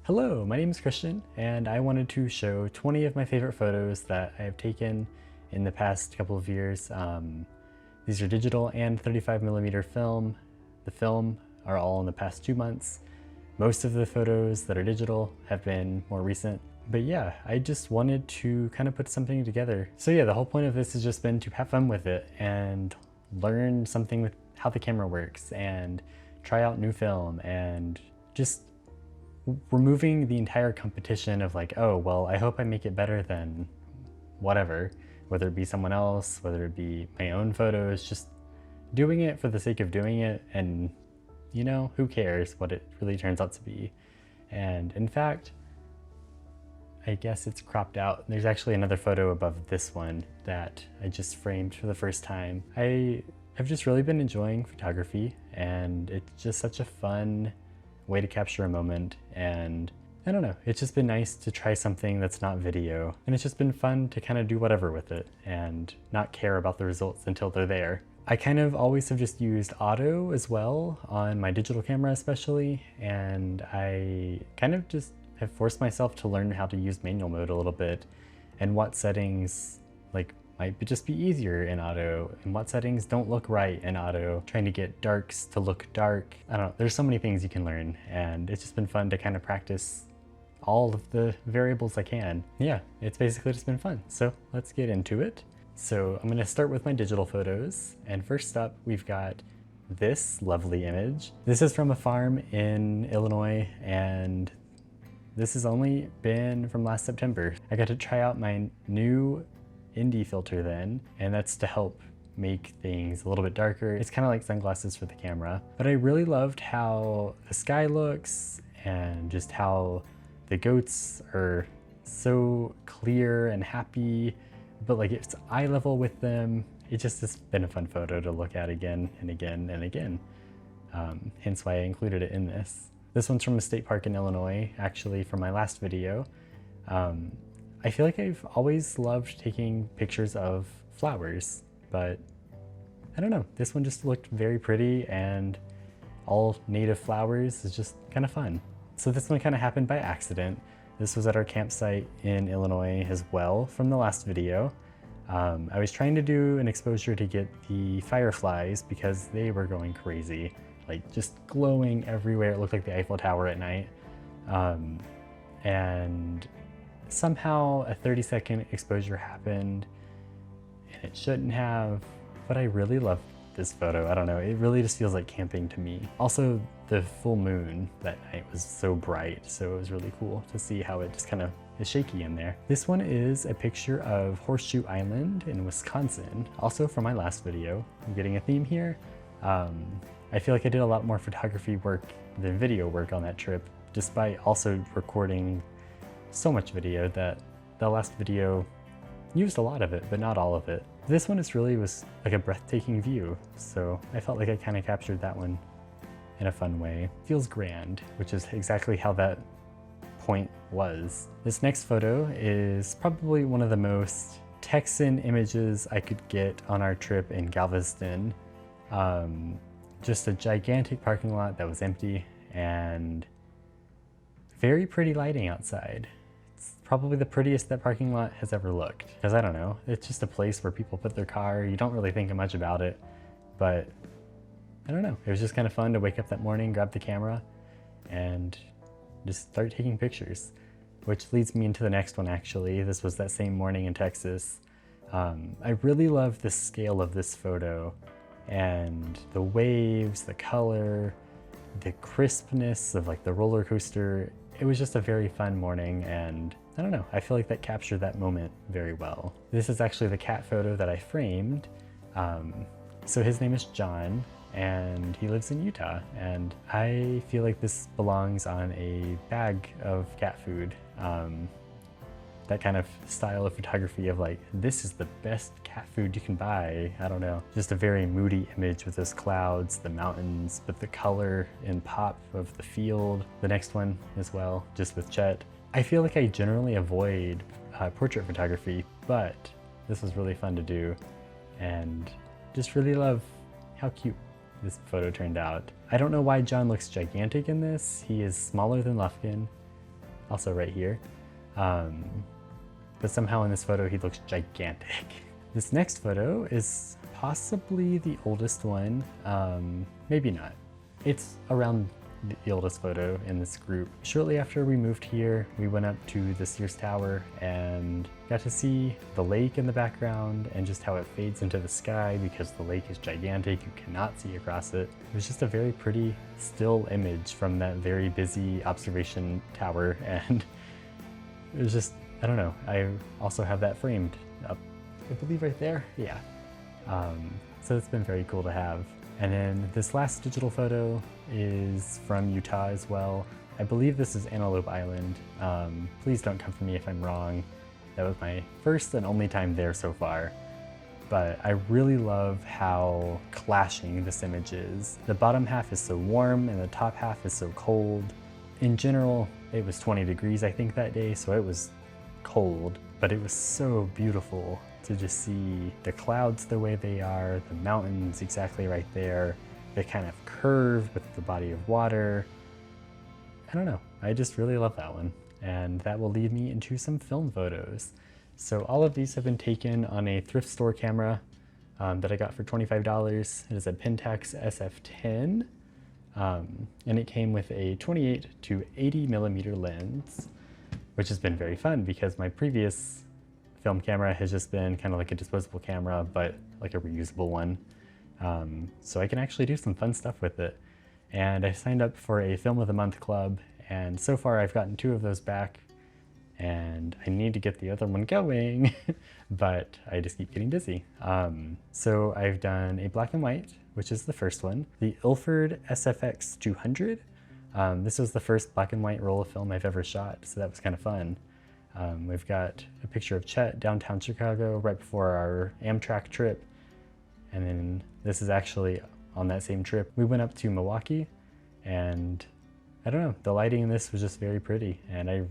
Hello, my name is Christian, and I wanted to show 20 of my favorite photos that I have taken in the past couple of years. These are digital and 35mm film. The film are all in the past 2 months. Most of the photos that are digital have been more recent. But yeah, I just wanted to kind of put something together. So yeah, the whole point of this has just been to have fun with it and learn something with how the camera works and try out new film and just removing the entire competition of like, oh, well, I hope I make it better than whatever, whether it be someone else, whether it be my own photos, just doing it for the sake of doing it. And you know, who cares what it really turns out to be? And in fact, I guess it's cropped out. There's actually another photo above this one that I just framed for the first time. I've just really been enjoying photography, and it's just such a fun way to capture a moment. And I don't know, it's just been nice to try something that's not video, and it's just been fun to kind of do whatever with it and not care about the results until they're there. I kind of always have just used auto as well on my digital camera especially, and I kind of just have forced myself to learn how to use manual mode a little bit and what settings like might just be easier in auto and what settings don't look right in auto, trying to get darks to look dark. I don't know, there's so many things you can learn, and it's just been fun to kind of practice all of the variables I can. Yeah, it's basically just been fun. So let's get into it. So I'm gonna start with my digital photos, and first up we've got this lovely image. This is from a farm in Illinois, and this has only been from last September. I got to try out my new indie filter then, and that's to help make things a little bit darker. It's kind of like sunglasses for the camera, but I really loved how the sky looks and just how the goats are so clear and happy, but like it's eye level with them. It just has been a fun photo to look at again and again and again. Hence why I included it in this. This one's from a state park in Illinois, actually, from my last video. I feel like I've always loved taking pictures of flowers, but I don't know, this one just looked very pretty, and all native flowers is just kind of fun. So this one kind of happened by accident. This was at our campsite in Illinois as well from the last video. I was trying to do an exposure to get the fireflies because they were going crazy, like just glowing everywhere. It looked like the Eiffel Tower at night. And somehow a 30-second exposure happened, and it shouldn't have, but I really loved this photo. I don't know, it really just feels like camping to me. Also, the full moon that night was so bright, so it was really cool to see how it just kind of is shaky in there. This one is a picture of Horseshoe Island in Wisconsin, also from my last video. I'm getting a theme here. I feel like I did a lot more photography work than video work on that trip, despite also recording so much video that the last video used a lot of it, but not all of it. This one was like a breathtaking view, so I felt like I kind of captured that one in a fun way. Feels grand, which is exactly how that point was. This next photo is probably one of the most Texan images I could get on our trip in Galveston. Just a gigantic parking lot that was empty and very pretty lighting outside. It's probably the prettiest that parking lot has ever looked. Because I don't know, it's just a place where people put their car. You don't really think much about it, but I don't know. It was just kind of fun to wake up that morning, grab the camera, and just start taking pictures. Which leads me into the next one actually. This was that same morning in Texas. I really love the scale of this photo and the waves, the color, the crispness of like the roller coaster. It was just a very fun morning, and I don't know, I feel like that captured that moment very well. This is actually the cat photo that I framed. So his name is John, and he lives in Utah, and I feel like this belongs on a bag of cat food. That kind of style of photography of like, this is the best cat food you can buy. I don't know, just a very moody image with those clouds, the mountains, but the color and pop of the field. The next one as well, just with Chet. I feel like I generally avoid portrait photography, but this was really fun to do, and just really love how cute this photo turned out. I don't know why John looks gigantic in this. He is smaller than Lufkin, also right here. But somehow in this photo he looks gigantic. This next photo is possibly the oldest one, maybe not. It's around the oldest photo in this group. Shortly after we moved here, we went up to the Sears Tower and got to see the lake in the background and just how it fades into the sky because the lake is gigantic, you cannot see across it. It was just a very pretty still image from that very busy observation tower, and it was just, I don't know, I also have that framed up, I believe right there, yeah. So it's been very cool to have. And then this last digital photo is from Utah as well. I believe this is Antelope Island. Please don't come for me if I'm wrong. That was my first and only time there so far. But I really love how clashing this image is. The bottom half is so warm and the top half is so cold. In general, it was 20 degrees I think that day, so it was cold, but it was so beautiful to just see the clouds the way they are, the mountains exactly right there, they kind of curve with the body of water. I don't know, I just really love that one. And that will lead me into some film photos. So all of these have been taken on a thrift store camera that I got for $25. It is a Pentax SF10, and it came with a 28 to 80 millimeter lens, which has been very fun because my previous film camera has just been kind of like a disposable camera, but like a reusable one. So I can actually do some fun stuff with it. And I signed up for a Film of the Month club, and so far I've gotten 2 of those back, and I need to get the other one going, but I just keep getting busy. So I've done a black and white, which is the first one, the Ilford SFX 200. This was the first black and white roll of film I've ever shot, so that was kind of fun. We've got a picture of Chet downtown Chicago right before our Amtrak trip. And then this is actually on that same trip. We went up to Milwaukee, and I don't know, the lighting in this was just very pretty, and I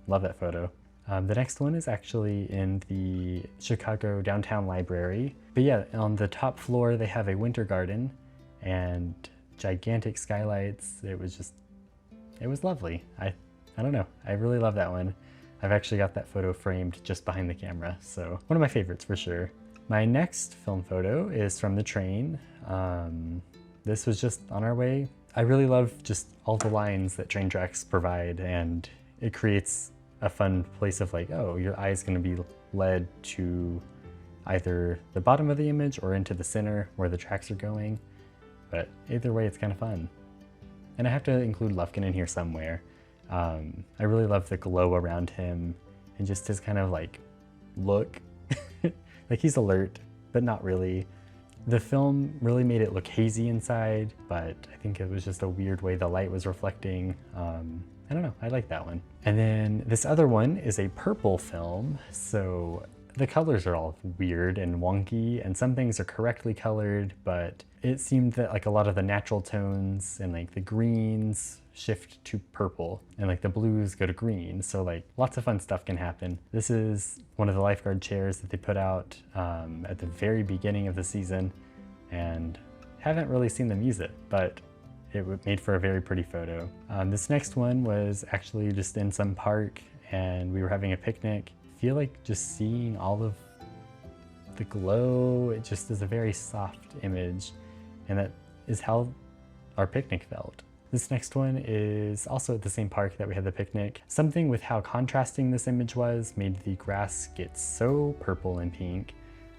love that photo. The next one is actually in the Chicago Downtown Library. But yeah, on the top floor they have a winter garden and gigantic skylights. It was lovely. I don't know, I really love that one. I've actually got that photo framed just behind the camera, so one of my favorites for sure. My next film photo is from the train. This was just on our way. I really love just all the lines that train tracks provide, and it creates a fun place of like, oh, your eye is going to be led to either the bottom of the image or into the center where the tracks are going. But either way, it's kind of fun. And I have to include Lufkin in here somewhere. I really love the glow around him and just his kind of like look. Like he's alert, but not really. The film really made it look hazy inside, but I think it was just a weird way the light was reflecting. I don't know, I like that one. And then this other one is a purple film. So the colors are all weird and wonky, and some things are correctly colored, but it seemed that like a lot of the natural tones and like the greens shift to purple and like the blues go to green. So like lots of fun stuff can happen. This is one of the lifeguard chairs that they put out at the very beginning of the season, and haven't really seen them use it, but it made for a very pretty photo. This next one was actually just in some park and we were having a picnic. I feel like just seeing all of the glow, it just is a very soft image, and that is how our picnic felt. This next one is also at the same park that we had the picnic. Something with how contrasting this image was made the grass get so purple and pink.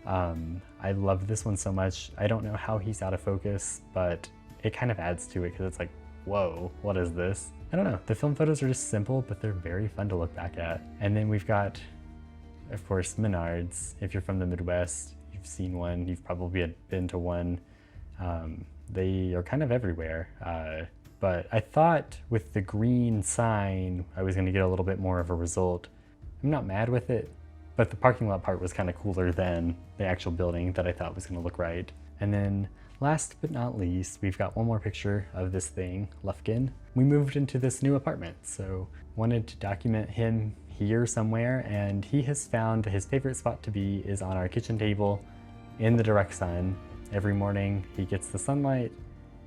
I love this one so much. I don't know how he's out of focus, but it kind of adds to it because it's like, whoa, what is this? I don't know. The film photos are just simple, but they're very fun to look back at. And then we've got, of course, Menards. If you're from the Midwest, you've seen one, you've probably been to one. They are kind of everywhere. But I thought with the green sign, I was gonna get a little bit more of a result. I'm not mad with it, but the parking lot part was kind of cooler than the actual building that I thought was gonna look right. And then last but not least, we've got one more picture of this thing, Lufkin. We moved into this new apartment, so wanted to document him here somewhere, and he has found his favorite spot to be is on our kitchen table in the direct sun. Every morning he gets the sunlight,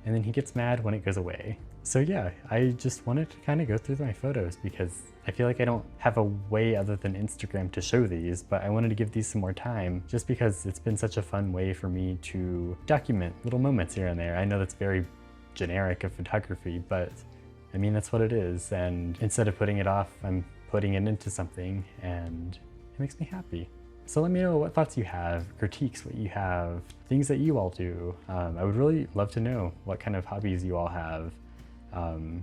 and then he gets mad when it goes away. So yeah, I just wanted to kind of go through my photos because I feel like I don't have a way other than Instagram to show these, but I wanted to give these some more time just because it's been such a fun way for me to document little moments here and there. I know that's very generic of photography, but I mean, that's what it is. And instead of putting it off, I'm putting it into something and it makes me happy. So let me know what thoughts you have, critiques what you have, things that you all do. I would really love to know what kind of hobbies you all have.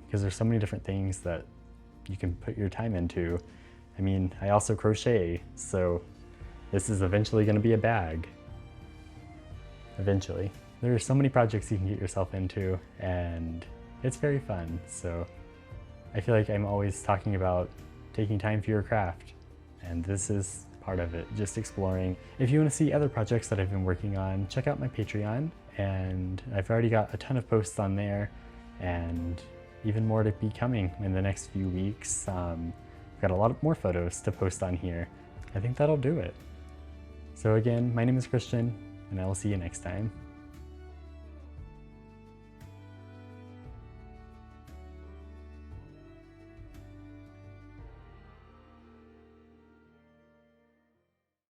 Because there's so many different things that you can put your time into. I mean, I also crochet, so this is eventually going to be a bag. Eventually. There are so many projects you can get yourself into, and it's very fun. So I feel like I'm always talking about taking time for your craft, and this is part of it, just exploring. If you want to see other projects that I've been working on, check out my Patreon, and I've already got a ton of posts on there, and even more to be coming in the next few weeks. I've got a lot more photos to post on here. I think that'll do it. So again, my name is Christian, and I will see you next time.